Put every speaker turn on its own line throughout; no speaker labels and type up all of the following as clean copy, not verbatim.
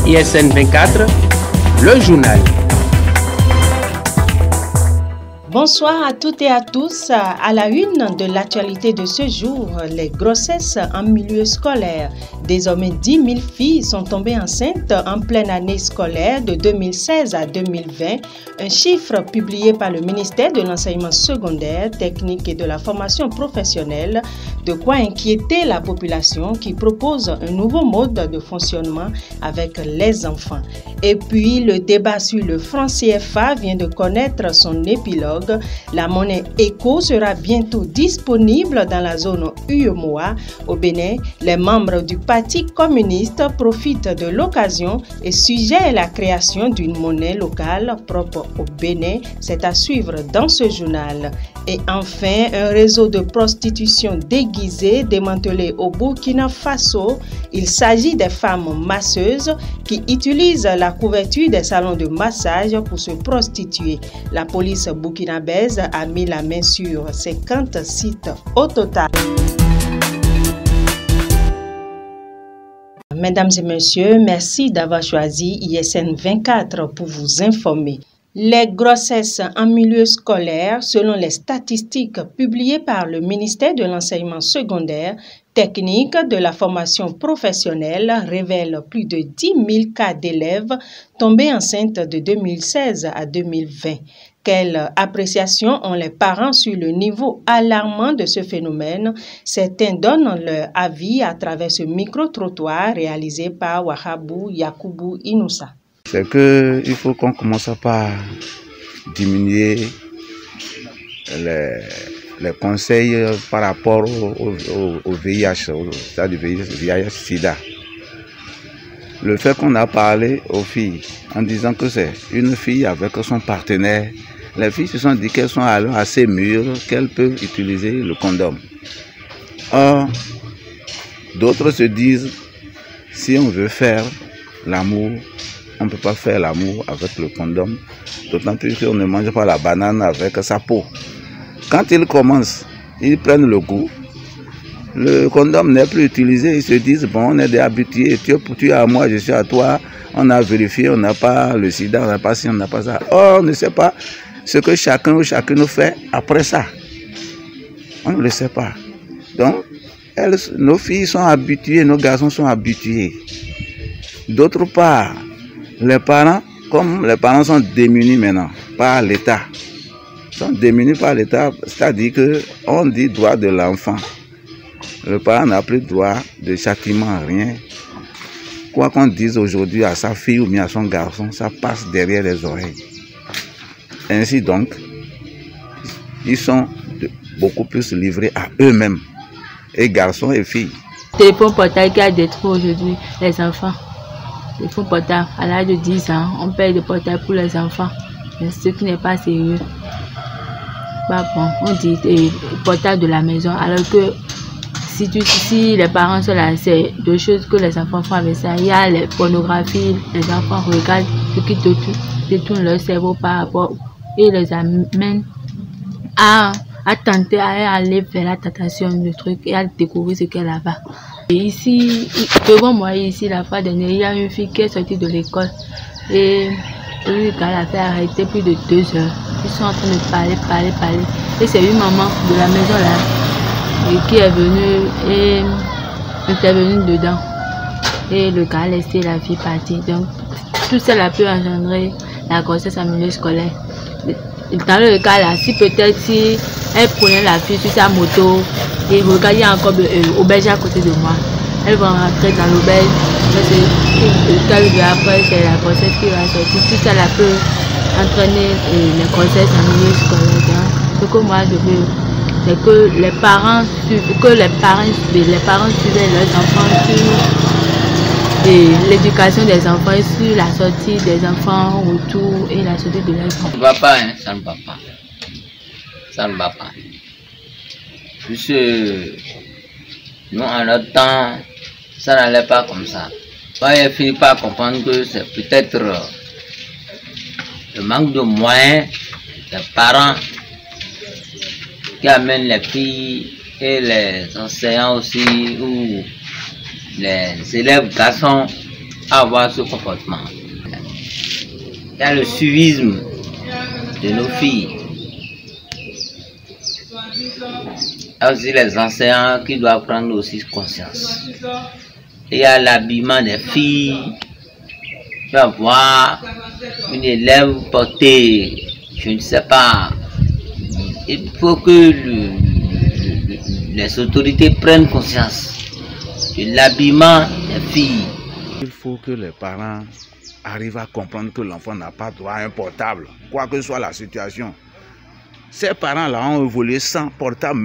ISN 24, le journal.
Bonsoir à toutes et à tous. À la une de l'actualité de ce jour, les grossesses en milieu scolaire. Désormais, 10 000 filles sont tombées enceintes en pleine année scolaire de 2016 à 2020. Un chiffre publié par le ministère de l'Enseignement secondaire, technique et de la formation professionnelle. De quoi inquiéter la population qui propose un nouveau mode de fonctionnement avec les enfants. Et puis, le débat sur le franc CFA vient de connaître son épilogue. La monnaie ECO sera bientôt disponible dans la zone UEMOA. Au Bénin, les membres du Parti communiste profitent de l'occasion et suggèrent la création d'une monnaie locale propre au Bénin. C'est à suivre dans ce journal. Et enfin, un réseau de prostitution déguisé démantelé au Burkina Faso. Il s'agit des femmes masseuses qui utilisent la couverture des salons de massage pour se prostituer. La police burkinabèse a mis la main sur 50 sites au total. Mesdames et messieurs, merci d'avoir choisi ISN 24 pour vous informer. Les grossesses en milieu scolaire, selon les statistiques publiées par le ministère de l'Enseignement secondaire, technique de la formation professionnelle, révèlent plus de 10 000 cas d'élèves tombés enceintes de 2016 à 2020. Quelle appréciation ont les parents sur le niveau alarmant de ce phénomène? Certains donnent leur avis à travers ce micro-trottoir réalisé par Wahabou Yakoubou Inoussa.
C'est qu'il faut qu'on commence par diminuer les conseils par rapport au VIH, c'est-à-dire VIH-Sida. Le fait qu'on a parlé aux filles en disant que c'est une fille avec son partenaire, les filles se sont dit qu'elles sont alors assez mûres qu'elles peuvent utiliser le condom. Or, d'autres se disent, si on veut faire l'amour, on ne peut pas faire l'amour avec le condom, d'autant plus qu'on ne mange pas la banane avec sa peau. Quand ils commencent, ils prennent le goût, le condom n'est plus utilisé, ils se disent, bon, on est des habitués, tu es à moi, je suis à toi, on a vérifié, on n'a pas le sida, on n'a pas ci, on n'a pas ça. Or, on ne sait pas ce que chacun ou chacune fait après ça. On ne le sait pas. Donc, nos filles sont habituées, nos garçons sont habitués. D'autre part, les parents, comme les parents sont démunis maintenant par l'État, c'est-à-dire qu'on dit droit de l'enfant. Le parent n'a plus droit de châtiment, rien. Quoi qu'on dise aujourd'hui à sa fille ou bien à son garçon, ça passe derrière les oreilles. Ainsi donc, ils sont beaucoup plus livrés à eux-mêmes, et garçons et filles.
Le téléphone portable qui a détruit aujourd'hui les enfants. Le téléphone portable, à l'âge de 10 ans, on paye le portable pour les enfants. Ce qui n'est pas sérieux. Pas bon, on dit portable de la maison, alors que si les parents sont là, c'est deux choses que les enfants font avec ça. Il y a les pornographies, les enfants regardent ce qui détourne leur cerveau par rapport et les amène à tenter à aller vers la tentation du truc et à découvrir ce qu'il y a là-bas. Et ici, devant moi, ici, la fois dernière, il y a une fille qui est sortie de l'école et le gars l'a fait arrêter plus de 2 heures. Ils sont en train de parler. Et c'est une maman de la maison là et qui est venue et intervenue dedans. Et le gars a laissé la fille partir. Donc, tout cela peut engendrer la grossesse en milieu scolaire. Dans le cas là, si peut-être si elle prenait la fille sur sa moto et regarde, il y a encore l'auberge à côté de moi. Elle va rentrer dans l'auberge. Après, c'est la grossesse qui va sortir. Tout ça là peut entraîner les grossesses en milieu scolaire. Ce que moi je veux, c'est que les parents suivent leurs enfants sur l'éducation des enfants et sur la sortie des enfants autour et la sortie de leurs enfants.
Ça ne va pas, hein? Ça ne va pas. Ça ne va pas. Puisque nous, en notre temps, ça n'allait pas comme ça. Il finit par comprendre que c'est peut-être le manque de moyens des parents qui amènent les filles et les enseignants aussi, ou les élèves garçons avoir ce comportement. Il y a le suivisme de nos filles. Il y a aussi les enseignants qui doivent prendre aussi conscience. Il y a l'habillement des filles. Tu vas voir une élève porter, je ne sais pas. Il faut que les autorités prennent conscience de l'habillement des filles.
Il faut que les parents arrivent à comprendre que l'enfant n'a pas droit à un portable, quoi que soit la situation. Ces parents-là ont évolué sans portable,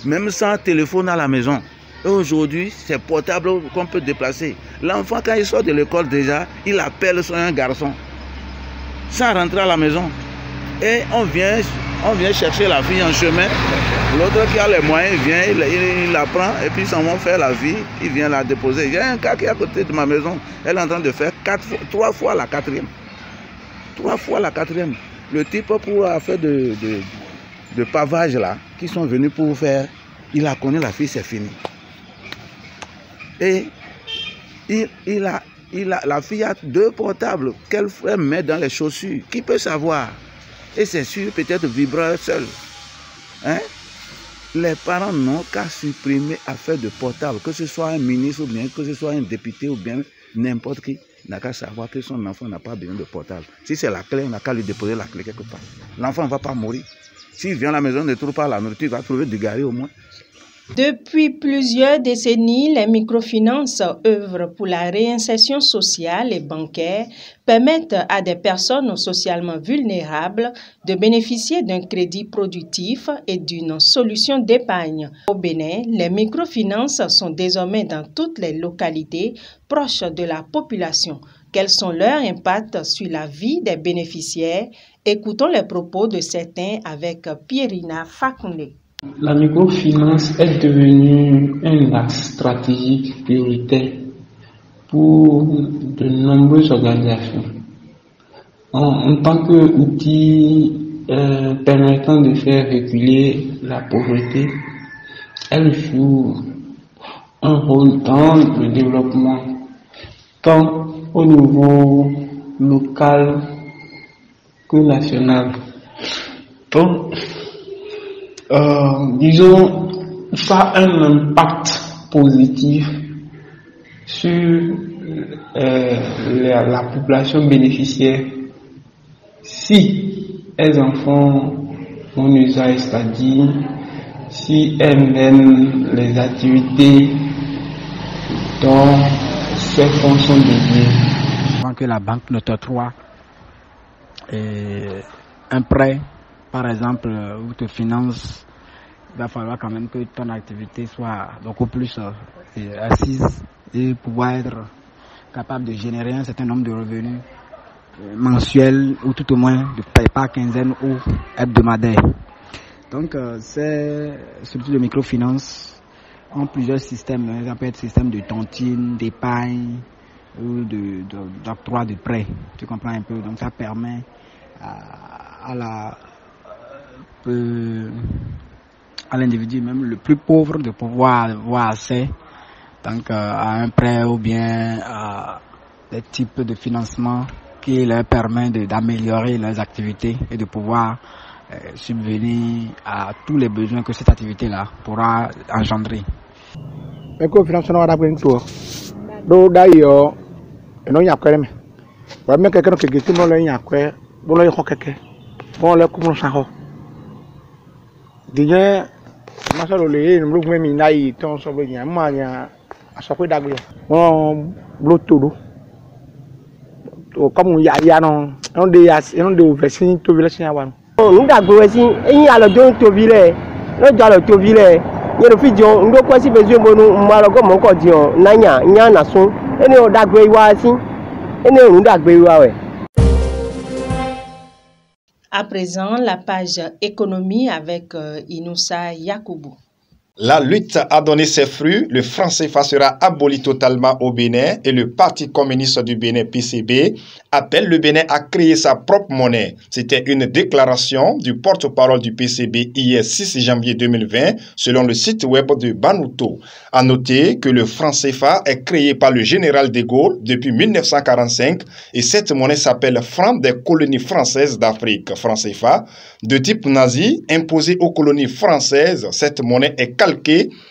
même sans téléphone à la maison. Et aujourd'hui, c'est portable qu'on peut déplacer. L'enfant, quand il sort de l'école déjà, il appelle son garçon, sans rentrer à la maison. Et on vient chercher la fille en chemin. L'autre qui a les moyens, vient, il la prend et puis ils s'en vont faire la vie. Il vient la déposer. Il y a un cas qui est à côté de ma maison. Elle est en train de faire 3 fois la 4e. 3 fois la 4e. Le type pour faire de pavage là, qui sont venus pour faire, il a connu la fille, c'est fini. Et la fille a 2 portables qu'elle met dans les chaussures. Qui peut savoir? Et c'est sûr, peut-être vibreur seul. Hein? Les parents n'ont qu'à supprimer affaire de portable, que ce soit un ministre ou bien que ce soit un député ou bien n'importe qui, n'a qu'à savoir que son enfant n'a pas besoin de portable. Si c'est la clé, on n'a qu'à lui déposer la clé quelque part. L'enfant ne va pas mourir. S'il vient à la maison, ne trouve pas la nourriture, il va trouver du gari au moins.
Depuis plusieurs décennies, les microfinances œuvrent pour la réinsertion sociale et bancaire, permettent à des personnes socialement vulnérables de bénéficier d'un crédit productif et d'une solution d'épargne. Au Bénin, les microfinances sont désormais dans toutes les localités proches de la population. Quels sont leurs impacts sur la vie des bénéficiaires? Écoutons les propos de certains avec Pierina Fakoundé.
La microfinance est devenue un axe stratégique prioritaire pour de nombreuses organisations. En tant qu'outil permettant de faire reculer la pauvreté, elle joue un rôle dans le développement, tant au niveau local que national. Donc, disons, ça a un impact positif sur la population bénéficiaire si les enfants ont un usage, c'est-à-dire si elles mènent les activités dont ces fonds sont dédiés.
Avant que la banque ne t'octroie un prêt, par exemple, ou te finance, il va falloir quand même que ton activité soit beaucoup plus assise et pouvoir être capable de générer un certain nombre de revenus mensuels ou tout au moins de par quinzaine ou hebdomadaire. Donc, ces structures de microfinance ont plusieurs systèmes. Ça peut être système de tontine, d'épargne ou d'octroi de prêts. Tu comprends un peu? Donc, ça permet à l'individu même le plus pauvre de pouvoir avoir accès donc à un prêt ou bien à des types de financement qui leur permet d'améliorer leurs activités et de pouvoir subvenir à tous les besoins que cette activité-là pourra engendrer.
Déjà, ma soeur le nous même inaï ton so bien mania asokwe dagbe on blotodo comme ya non on de oversin to village ya wa on dagbe si eyin alo don to village no jalo to village ye no fi jon ndo ko si bezu bonu maro go mo ko dion nanya nya na sun eni o dagbe wa si eni o dagbe wa we.
À présent, la page économie avec Inoussa Yakoubou.
La lutte a donné ses fruits, le franc CFA sera aboli totalement au Bénin et le Parti communiste du Bénin PCB appelle le Bénin à créer sa propre monnaie. C'était une déclaration du porte-parole du PCB hier 6 janvier 2020 selon le site web de Banouto. A noter que le franc CFA est créé par le général de Gaulle depuis 1945 et cette monnaie s'appelle franc des colonies françaises d'Afrique, franc CFA. De type nazi, imposé aux colonies françaises, cette monnaie est calquée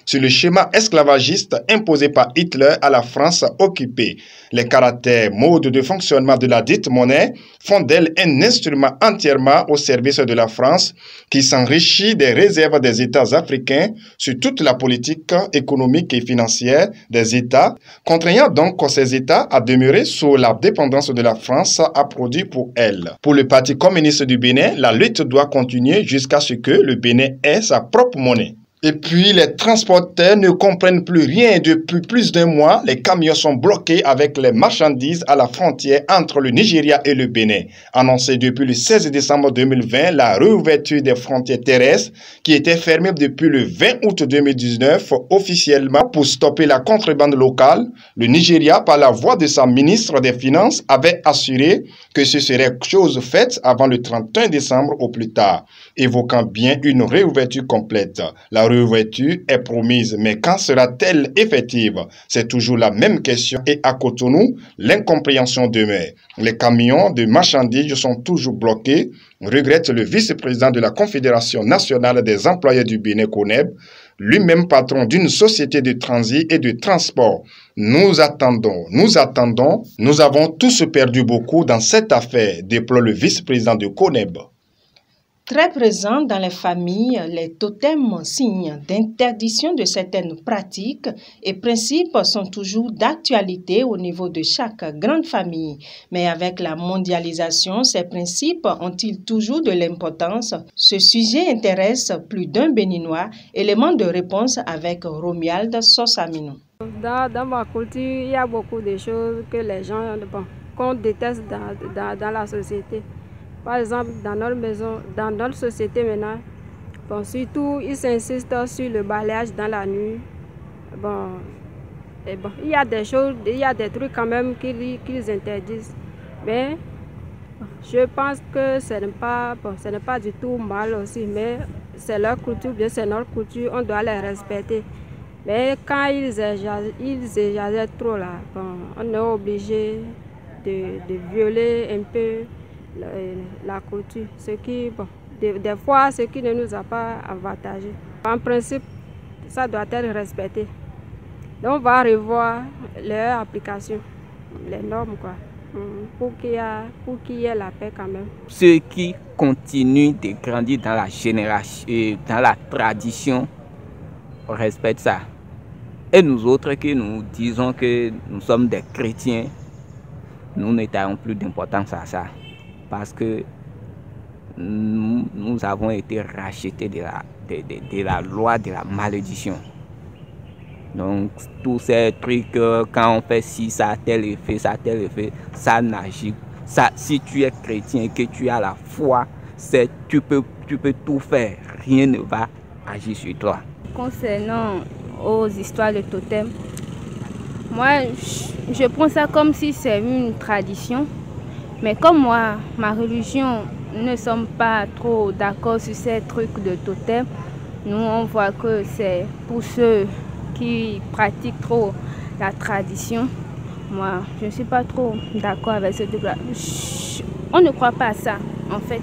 sur le schéma esclavagiste imposé par Hitler à la France occupée. Les caractères, modes de fonctionnement de la dite monnaie font d'elle un instrument entièrement au service de la France qui s'enrichit des réserves des États africains sur toute la politique économique et financière des États, contraignant donc ces États à demeurer sous la dépendance de la France à produire pour elle. Pour le Parti communiste du Bénin, la lutte doit continuer jusqu'à ce que le Bénin ait sa propre monnaie. Et puis, les transporteurs ne comprennent plus rien. Depuis plus d'un mois, les camions sont bloqués avec les marchandises à la frontière entre le Nigeria et le Bénin. Annoncé depuis le 16 décembre 2020, la réouverture des frontières terrestres qui étaient fermées depuis le 20 août 2019 officiellement pour stopper la contrebande locale, le Nigeria, par la voix de sa ministre des Finances, avait assuré que ce serait chose faite avant le 31 décembre au plus tard, évoquant bien une réouverture complète. La réouverture est promise, mais quand sera-t-elle effective? C'est toujours la même question et à Cotonou, l'incompréhension demeure. Les camions de marchandises sont toujours bloqués, regrette le vice-président de la Confédération nationale des employés du Bénin CONEB, lui-même patron d'une société de transit et de transport. Nous attendons, nous avons tous perdu beaucoup dans cette affaire, déplore le vice-président de CONEB.
Très présents dans les familles, les totems, signes d'interdiction de certaines pratiques et principes sont toujours d'actualité au niveau de chaque grande famille. Mais avec la mondialisation, ces principes ont-ils toujours de l'importance? Ce sujet intéresse plus d'un Béninois. Élément de réponse avec Romuald Sossamino.
Dans ma culture, il y a beaucoup de choses que les gens qu'on déteste dans la société. Par exemple, dans notre maison, dans notre société maintenant, surtout, ils s'insistent sur le balayage dans la nuit. Il y a des choses, il y a des trucs quand même qu'ils interdisent. Mais je pense que ce n'est pas du tout mal aussi, mais c'est leur culture, bien c'est notre culture, on doit les respecter. Mais quand ils exagèrent trop là, on est obligé de violer un peu la culture, ce qui, des fois, ce qui ne nous a pas avantagé. En principe, ça doit être respecté. Donc, on va revoir leur application, les normes, quoi, pour qu'il y ait la paix quand même.
Ceux qui continuent de grandir dans la génération, dans la tradition, respectent ça. Et nous autres qui nous disons que nous sommes des chrétiens, nous n'attachons plus d'importance à ça. Parce que nous avons été rachetés de la loi de la malédiction. Donc, tous ces trucs, quand on fait ci, ça a tel effet, ça n'agit. Si tu es chrétien et que tu as la foi, tu peux tout faire. Rien ne va agir sur toi.
Concernant aux histoires de totem, moi, je prends ça comme si c'est une tradition. Mais comme moi, ma religion, nous ne sommes pas trop d'accord sur ces trucs de totem. Nous, on voit que c'est pour ceux qui pratiquent trop la tradition. Moi, je ne suis pas trop d'accord avec ce truc-là. On ne croit pas à ça, en fait.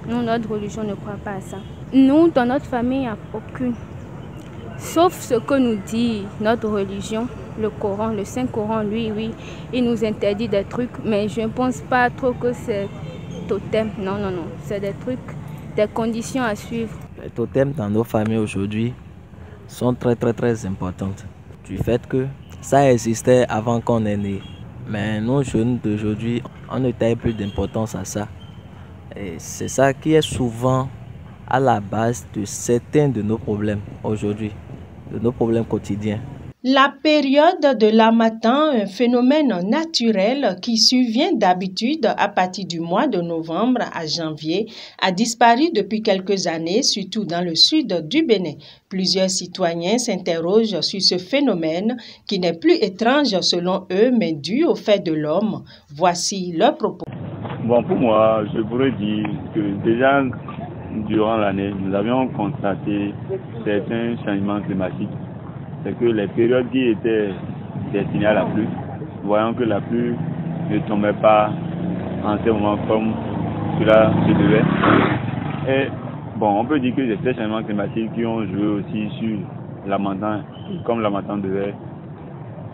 Nous, notre religion ne croit pas à ça. Nous, dans notre famille, il n'y a aucune. Sauf ce que nous dit notre religion. Le Coran, le Saint-Coran, lui, oui, il nous interdit des trucs, mais je ne pense pas trop que c'est totem. Non, c'est des trucs, des conditions à suivre.
Les totems dans nos familles aujourd'hui sont très importantes. Du fait que ça existait avant qu'on est né. Mais nos jeunes d'aujourd'hui, on ne taille plus d'importance à ça. Et c'est ça qui est souvent à la base de certains de nos problèmes aujourd'hui, de nos problèmes quotidiens.
La période de l'harmattan, un phénomène naturel qui survient d'habitude à partir du mois de novembre à janvier, a disparu depuis quelques années, surtout dans le sud du Bénin. Plusieurs citoyens s'interrogent sur ce phénomène qui n'est plus étrange selon eux, mais dû au fait de l'homme. Voici leurs propos.
Bon, pour moi, je pourrais dire que déjà, durant l'année, nous avions constaté certains changements climatiques. C'est que les périodes qui étaient destinées à la pluie, voyant que la pluie ne tombait pas en ce moment comme cela se devait. Et bon, on peut dire que c'est ces changements climatiques qui ont joué aussi sur l'harmattan, comme l'harmattan devait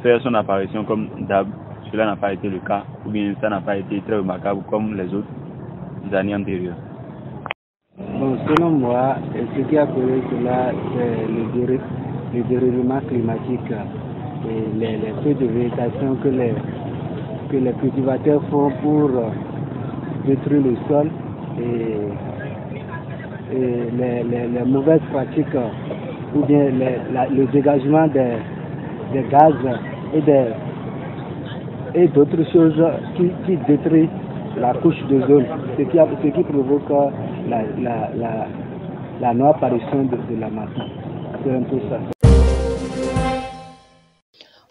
faire son apparition comme d'hab. Cela n'a pas été le cas, ou bien ça n'a pas été très remarquable comme les autres années antérieures.
Bon, selon moi, ce qui a causé cela, c'est le dérèglement climatique et les feux de végétation que les cultivateurs font pour détruire le sol et les mauvaises pratiques ou bien le dégagement des gaz et d'autres choses qui détruisent la couche d'ozone, ce qui provoque la non-apparition de la masse. C'est un peu ça.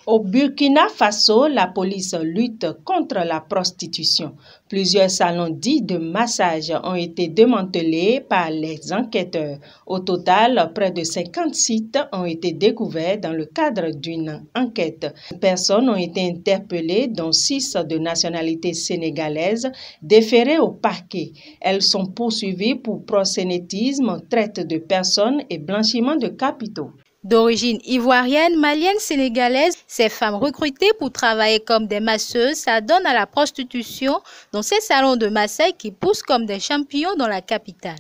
Au Burkina Faso, la police lutte contre la prostitution. Plusieurs salons dits de massage ont été démantelés par les enquêteurs. Au total, près de 50 sites ont été découverts dans le cadre d'une enquête. Personnes ont été interpellées, dont 6 de nationalité sénégalaise, déférées au parquet. Elles sont poursuivies pour proxénétisme, traite de personnes et blanchiment de capitaux.
D'origine ivoirienne, malienne, sénégalaise, ces femmes recrutées pour travailler comme des masseuses s'adonnent à la prostitution dans ces salons de massage qui poussent comme des champions dans la capitale.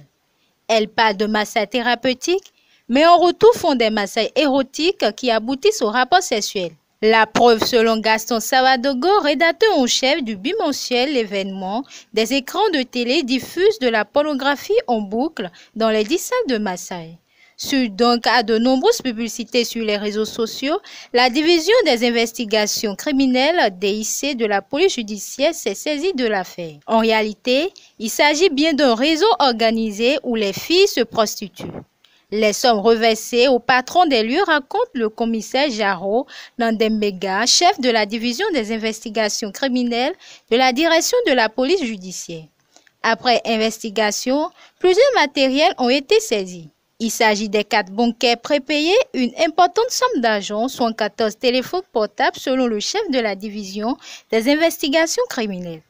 Elles parlent de massage thérapeutique, mais en retour font des massages érotiques qui aboutissent au rapport sexuel. La preuve selon Gaston Savadogo, rédacteur en chef du bimensuel L'événement, des écrans de télé diffusent de la pornographie en boucle dans les 10 salles de massage. Suite donc à de nombreuses publicités sur les réseaux sociaux, la division des investigations criminelles DIC de la police judiciaire s'est saisie de l'affaire. En réalité, il s'agit bien d'un réseau organisé où les filles se prostituent. Les sommes reversées au patron des lieux raconte le commissaire Jaro Nandembega, chef de la division des investigations criminelles de la direction de la police judiciaire. Après investigation, plusieurs matériels ont été saisis. Il s'agit des 4 bancaires prépayés, une importante somme d'argent, soit 14 téléphones portables selon le chef de la division des investigations criminelles.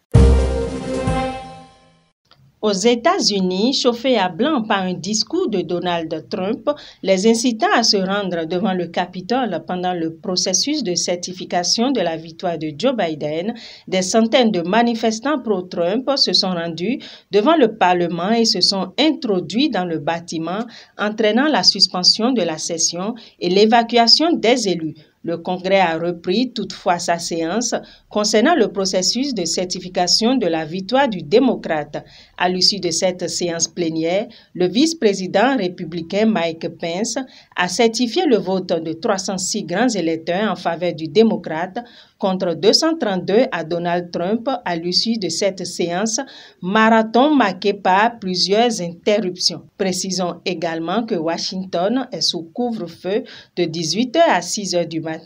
Aux États-Unis, chauffés à blanc par un discours de Donald Trump, les incitant à se rendre devant le Capitole pendant le processus de certification de la victoire de Joe Biden, des centaines de manifestants pro-Trump se sont rendus devant le Parlement et se sont introduits dans le bâtiment, entraînant la suspension de la session et l'évacuation des élus. Le Congrès a repris toutefois sa séance concernant le processus de certification de la victoire du démocrate. À l'issue de cette séance plénière, le vice-président républicain Mike Pence a certifié le vote de 306 grands électeurs en faveur du démocrate contre 232 à Donald Trump à l'issue de cette séance marathon marquée par plusieurs interruptions. Précisons également que Washington est sous couvre-feu de 18h à 6h du matin,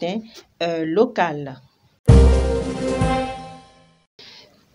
local.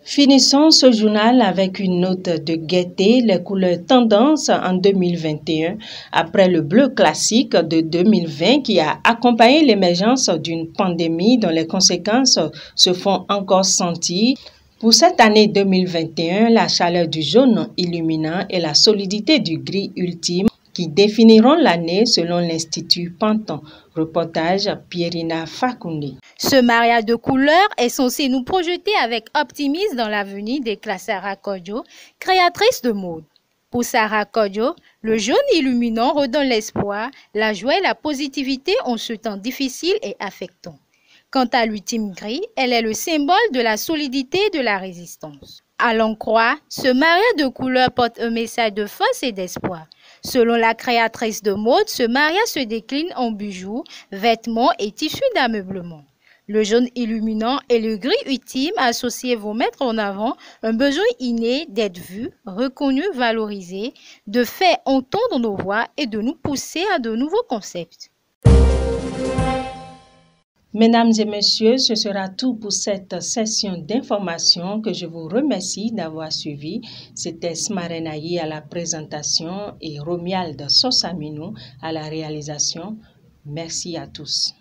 Finissons ce journal avec une note de gaieté, les couleurs tendances en 2021, après le bleu classique de 2020 qui a accompagné l'émergence d'une pandémie dont les conséquences se font encore sentir. Pour cette année 2021, la chaleur du jaune illuminant et la solidité du gris ultime qui définiront l'année selon l'Institut Panton. Reportage Pierina Fakundi.
Ce mariage de couleurs est censé nous projeter avec optimisme dans l'avenir, déclare Sarah Kodjo, créatrice de mode. Pour Sarah Kodjo, le jaune illuminant redonne l'espoir, la joie et la positivité en ce temps difficile et affectant. Quant à l'ultime gris, elle est le symbole de la solidité et de la résistance. À l'en croire, ce mariage de couleurs porte un message de force et d'espoir. Selon la créatrice de mode, ce mariage se décline en bijoux, vêtements et tissus d'ameublement. Le jaune illuminant et le gris ultime associés vont mettre en avant un besoin inné d'être vu, reconnu, valorisé, de faire entendre nos voix et de nous pousser à de nouveaux concepts.
Mesdames et messieurs, ce sera tout pour cette session d'information que je vous remercie d'avoir suivi. C'était Smarenayi à la présentation et Romuald Sossaminou à la réalisation. Merci à tous.